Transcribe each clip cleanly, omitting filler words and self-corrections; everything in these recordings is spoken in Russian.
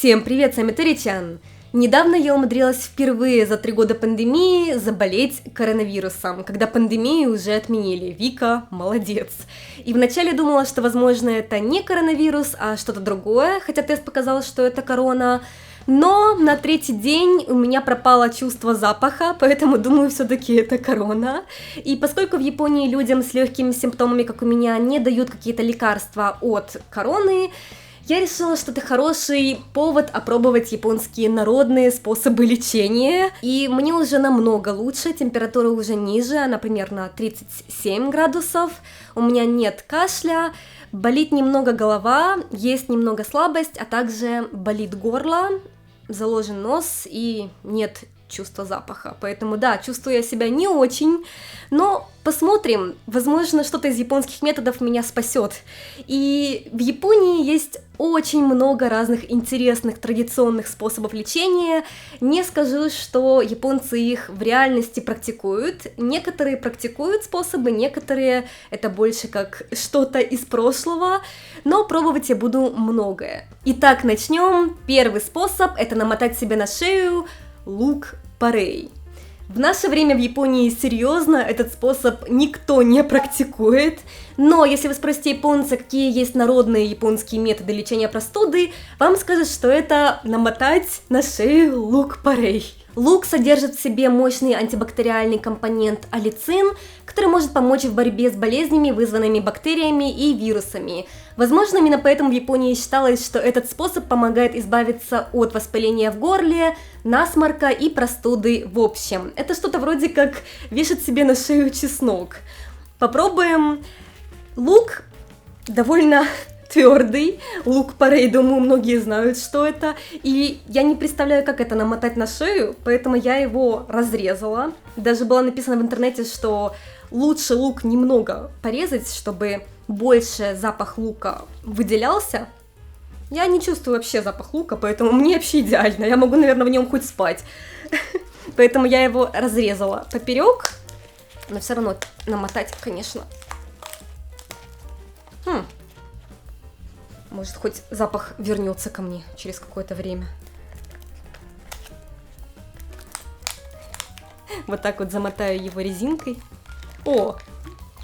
Всем привет, с вами Терри-чан. Недавно я умудрилась впервые за 3 года пандемии заболеть коронавирусом, когда пандемию уже отменили. Вика, молодец. И вначале думала, что, возможно, это не коронавирус, а что-то другое, хотя тест показал, что это корона. Но на 3-й день у меня пропало чувство запаха, поэтому думаю, все-таки это корона. И поскольку в Японии людям с легкими симптомами, как у меня, не дают какие-то лекарства от короны, я решила, что это хороший повод опробовать японские народные способы лечения. И мне уже намного лучше, температура уже ниже, она примерно 37 градусов. У меня нет кашля, болит немного голова, есть немного слабость, а также болит горло, заложен нос и нет чувства запаха. Поэтому да, чувствую я себя не очень, но посмотрим, возможно, что-то из японских методов меня спасет. И в Японии есть очень много разных интересных традиционных способов лечения. Не скажу, что японцы их в реальности практикуют. Некоторые практикуют способы, некоторые это больше как что-то из прошлого, но пробовать я буду многое. Итак, начнем. Первый способ — это намотать себе на шею лук-порей. В наше время в Японии серьезно этот способ никто не практикует, но если вы спросите японца, какие есть народные японские методы лечения простуды, вам скажут, что это намотать на шею лук-порей. Лук содержит в себе мощный антибактериальный компонент аллицин, который может помочь в борьбе с болезнями, вызванными бактериями и вирусами. Возможно, именно поэтому в Японии считалось, что этот способ помогает избавиться от воспаления в горле, насморка и простуды в общем. Это что-то вроде как вешать себе на шею чеснок. Попробуем. Лук довольно твердый, лук-порей, думаю, многие знают, что это, и я не представляю, как это намотать на шею, поэтому я его разрезала. Даже было написано в интернете, что лучше лук немного порезать, чтобы больше запах лука выделялся. Я не чувствую вообще запах лука, поэтому мне вообще идеально, я могу, наверное, в нем хоть спать. Поэтому я его разрезала поперек, но все равно намотать, конечно. Может, хоть запах вернется ко мне через какое-то время. Вот так вот замотаю его резинкой. О,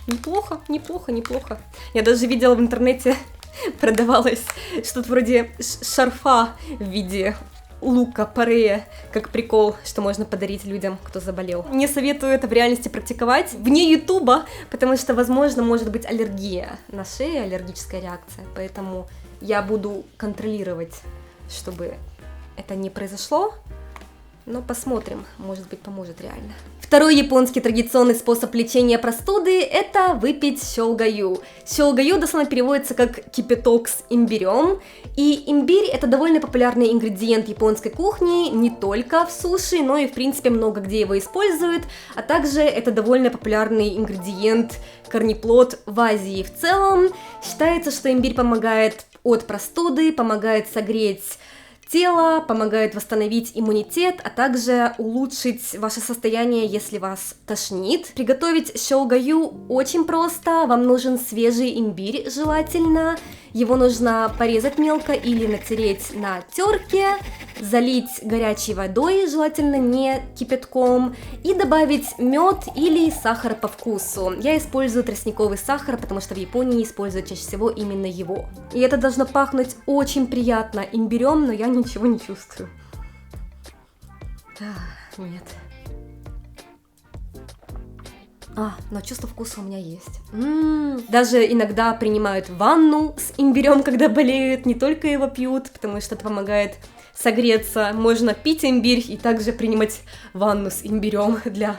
неплохо, неплохо, неплохо. Я даже видела в интернете, продавалось что-то вроде шарфа в виде лука-порея, как прикол, что можно подарить людям, кто заболел. Не советую это в реальности практиковать вне ютуба, потому что, возможно, может быть аллергия на шею, аллергическая реакция, поэтому я буду контролировать, чтобы это не произошло, но посмотрим, может быть, поможет реально. Второй японский традиционный способ лечения простуды – это выпить сёлгаю. Сёлгаю дословно переводится как кипяток с имбирем, и имбирь – это довольно популярный ингредиент японской кухни, не только в суши, но и в принципе много где его используют, а также это довольно популярный ингредиент, корнеплод в Азии в целом. Считается, что имбирь помогает от простуды, помогает согреть тело, помогает восстановить иммунитет, а также улучшить ваше состояние, если вас тошнит. Приготовить сёлгаю очень просто. Вам нужен свежий имбирь, желательно. Его нужно порезать мелко или натереть на терке, залить горячей водой, желательно не кипятком, и добавить мед или сахар по вкусу. Я использую тростниковый сахар, потому что в Японии используют чаще всего именно его. И это должно пахнуть очень приятно имбирем, но я ничего не чувствую. Нет. Но чувство вкуса у меня есть. Даже иногда принимают ванну с имбирем, когда болеют, не только его пьют, потому что это помогает согреться. Можно пить имбирь и также принимать ванну с имбирем для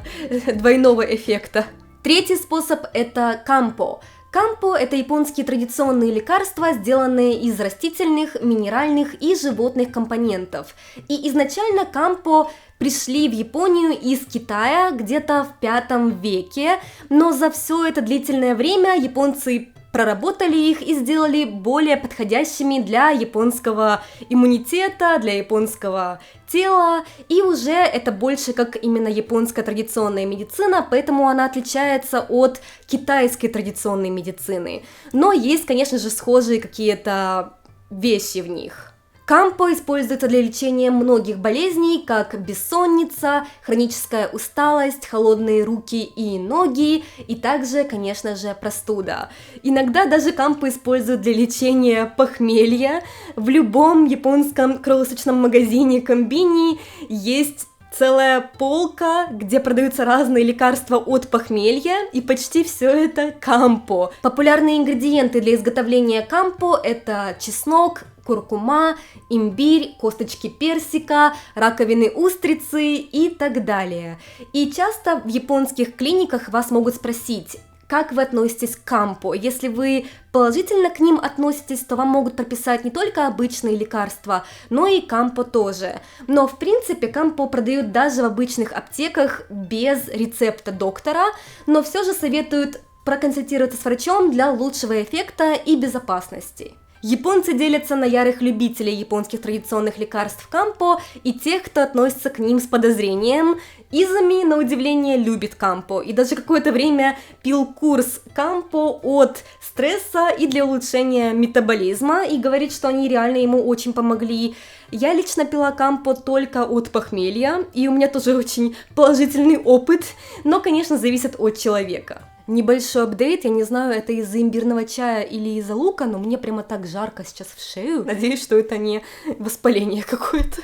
двойного эффекта. Третий способ – это кампо. Кампо – это японские традиционные лекарства, сделанные из растительных, минеральных и животных компонентов. И изначально кампо пришли в Японию из Китая где-то в V веке, но за все это длительное время японцы проработали их и сделали более подходящими для японского иммунитета, для японского тела, и уже это больше как именно японская традиционная медицина, поэтому она отличается от китайской традиционной медицины. Но есть, конечно же, схожие какие-то вещи в них. Кампо используется для лечения многих болезней, как бессонница, хроническая усталость, холодные руки и ноги, и также, конечно же, простуда. Иногда даже кампо используют для лечения похмелья. В любом японском круглосуточном магазине комбини есть целая полка, где продаются разные лекарства от похмелья, и почти все это кампо. Популярные ингредиенты для изготовления кампо — это чеснок, куркума, имбирь, косточки персика, раковины устрицы и так далее. И часто в японских клиниках вас могут спросить: как вы относитесь к кампо? Если вы положительно к ним относитесь, то вам могут прописать не только обычные лекарства, но и кампо тоже. Но в принципе кампо продают даже в обычных аптеках без рецепта доктора, но все же советуют проконсультироваться с врачом для лучшего эффекта и безопасности. Японцы делятся на ярых любителей японских традиционных лекарств кампо и тех, кто относится к ним с подозрением. Изами, на удивление, любит кампо и даже какое-то время пил курс кампо от стресса и для улучшения метаболизма, и говорит, что они реально ему очень помогли. Я лично пила кампо только от похмелья, и у меня тоже очень положительный опыт, но, конечно, зависит от человека. Небольшой апдейт, я не знаю, это из-за имбирного чая или из-за лука, но мне прямо так жарко сейчас в шею. Надеюсь, что это не воспаление какое-то.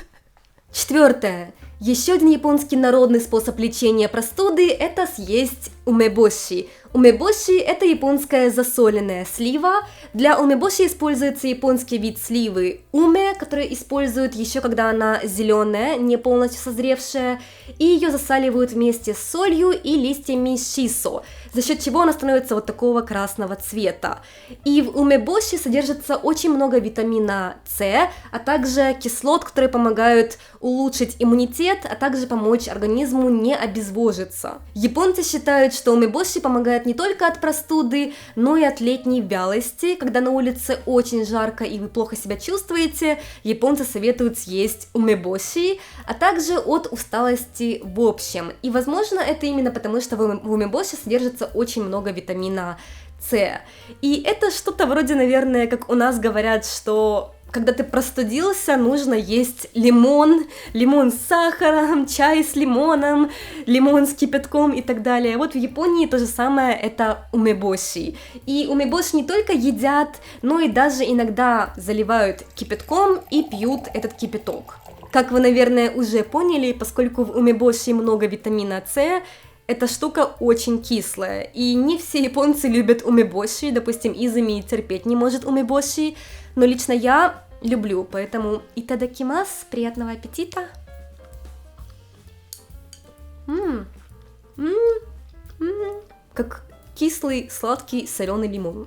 4. Еще один японский народный способ лечения простуды – это съесть умебоши. Умебоши – это японская засоленная слива. Для умебоши используется японский вид сливы уме, который используют еще когда она зеленая, не полностью созревшая, и ее засаливают вместе с солью и листьями шисо, за счет чего она становится вот такого красного цвета. И в умебоши содержится очень много витамина С, а также кислот, которые помогают улучшить иммунитет, а также помочь организму не обезвожиться. Японцы считают, что умебоши помогает не только от простуды, но и от летней вялости. Когда на улице очень жарко и вы плохо себя чувствуете, японцы советуют съесть умебоши, а также от усталости в общем. И возможно это именно потому, что в умебоши содержится очень много витамина С. И это что-то вроде, наверное, как у нас говорят, что когда ты простудился, нужно есть лимон, лимон с сахаром, чай с лимоном, лимон с кипятком и так далее. Вот в Японии то же самое, это умебоши. И умебоши не только едят, но и даже иногда заливают кипятком и пьют этот кипяток. Как вы, наверное, уже поняли, поскольку в умебоши много витамина С, эта штука очень кислая, и не все японцы любят умебоши, допустим, Изами терпеть не может умебоши, но лично я люблю, поэтому итадакимас, приятного аппетита! Как кислый, сладкий, соленый лимон.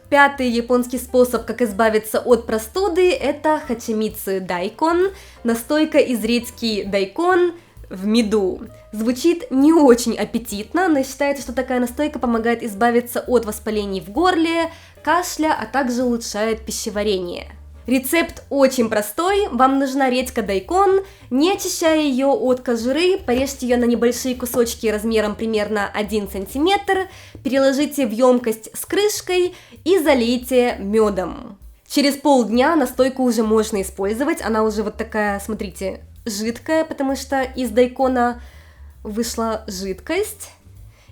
5. японский способ, как избавиться от простуды, это хачимицу дайкон, настойка из редьки дайкон в меду. Звучит не очень аппетитно, но считается, что такая настойка помогает избавиться от воспалений в горле, кашля, а также улучшает пищеварение. Рецепт очень простой, вам нужна редька дайкон, не очищая ее от кожуры, порежьте ее на небольшие кусочки размером примерно 1 см, переложите в емкость с крышкой и залейте медом. Через полдня настойку уже можно использовать, она уже вот такая, смотрите, жидкая, потому что из дайкона вышла жидкость.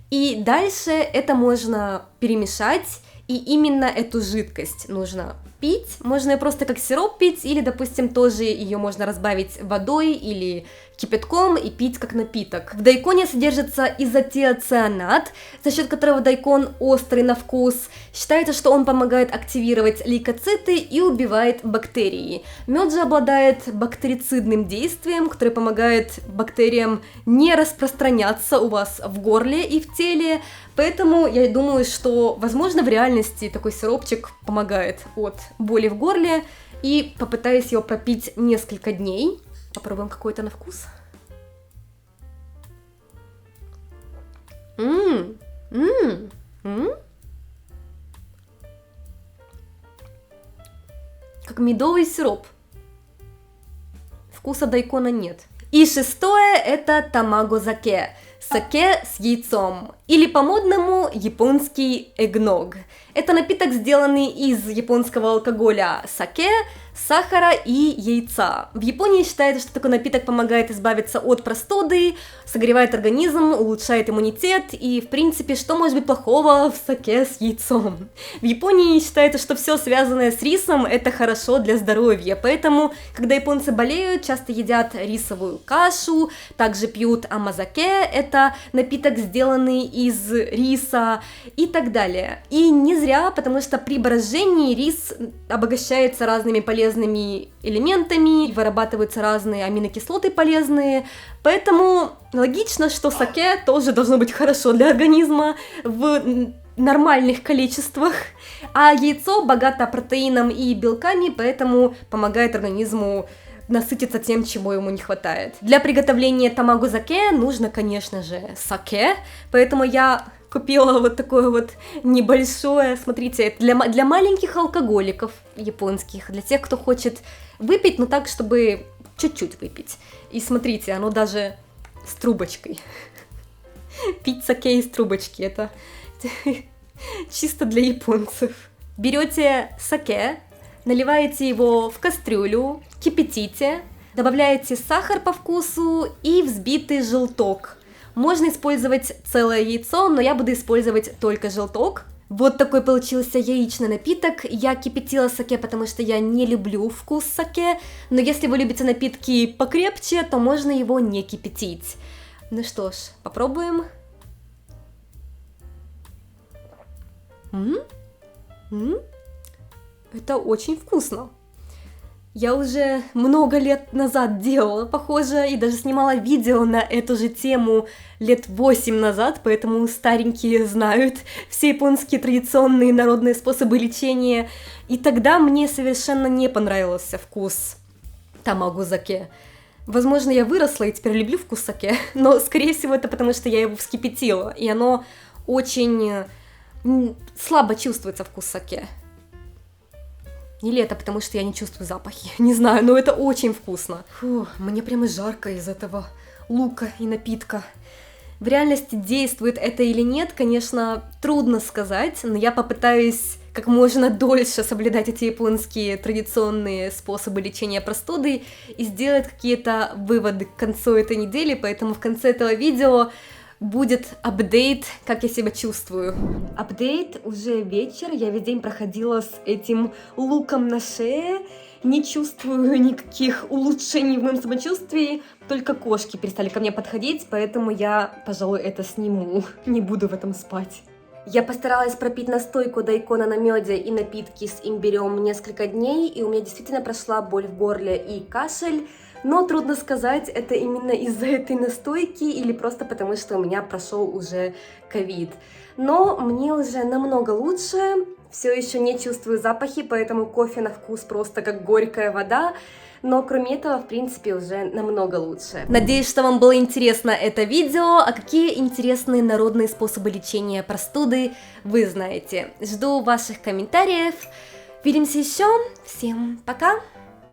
И дальше это можно перемешать, и именно эту жидкость нужно пить. Можно ее просто как сироп пить, или, допустим, тоже ее можно разбавить водой или кипятком и пить как напиток. В дайконе содержится изотиоцианат, за счет которого дайкон острый на вкус. Считается, что он помогает активировать лейкоциты и убивает бактерии. Мед же обладает бактерицидным действием, которое помогает бактериям не распространяться у вас в горле и в теле. Поэтому я думаю, что, возможно, в реальности такой сиропчик помогает от боли в горле. И попытаюсь его попить несколько дней. Попробуем какой-то на вкус. Как медовый сироп. Вкуса дайкона нет. И 6. это тамаго-заке. Саке с яйцом. Или по-модному японский эгног. Это напиток, сделанный из японского алкоголя саке, сахара и яйца. В Японии считается, что такой напиток помогает избавиться от простуды, согревает организм, улучшает иммунитет, и, в принципе, что может быть плохого в саке с яйцом? В Японии считается, что все связанное с рисом – это хорошо для здоровья, поэтому, когда японцы болеют, часто едят рисовую кашу, также пьют амазаке – это напиток, сделанный из риса, и так далее. И не зря, потому что при брожении рис обогащается разными полезными элементами, вырабатываются разные аминокислоты полезные, поэтому логично, что саке тоже должно быть хорошо для организма в нормальных количествах, а яйцо богато протеином и белками, поэтому помогает организму насытиться тем, чего ему не хватает. Для приготовления тамагозаке нужно, конечно же, саке, поэтому я купила вот такое вот небольшое, смотрите, это для маленьких алкоголиков японских, для тех, кто хочет выпить, но так, чтобы чуть-чуть выпить. И смотрите, оно даже с трубочкой. Пить саке из трубочки, это чисто для японцев. Берете саке, наливаете его в кастрюлю, кипятите, добавляете сахар по вкусу и взбитый желток. Можно использовать целое яйцо, но я буду использовать только желток. Вот такой получился яичный напиток. Я кипятила саке, потому что я не люблю вкус саке, но если вы любите напитки покрепче, то можно его не кипятить. Ну что ж, попробуем. Это очень вкусно. Я уже много лет назад делала похоже и даже снимала видео на эту же тему лет 8 назад, поэтому старенькие знают все японские традиционные народные способы лечения. И тогда мне совершенно не понравился вкус тамагозаке. Возможно, я выросла и теперь люблю вкус саке, но, скорее всего, это потому, что я его вскипятила, и оно очень слабо чувствуется, вкус саке. Или это потому, что я не чувствую запахи, не знаю, но это очень вкусно. Фу, мне прямо жарко из этого лука и напитка. В реальности действует это или нет, конечно, трудно сказать, но я попытаюсь как можно дольше соблюдать эти японские традиционные способы лечения простуды и сделать какие-то выводы к концу этой недели, поэтому в конце этого видео будет апдейт, как я себя чувствую. Апдейт, уже вечер, я весь день проходила с этим луком на шее, не чувствую никаких улучшений в моем самочувствии, только кошки перестали ко мне подходить, поэтому я, пожалуй, это сниму, не буду в этом спать. Я постаралась пропить настойку дайкона на меде и напитки с имбирем несколько дней, и у меня действительно прошла боль в горле и кашель, но трудно сказать, это именно из-за этой настойки или просто потому, что у меня прошел уже ковид. Но мне уже намного лучше, все еще не чувствую запахи, поэтому кофе на вкус просто как горькая вода. Но кроме этого, в принципе, уже намного лучше. Надеюсь, что вам было интересно это видео, а какие интересные народные способы лечения простуды вы знаете. Жду ваших комментариев. Увидимся еще. Всем пока!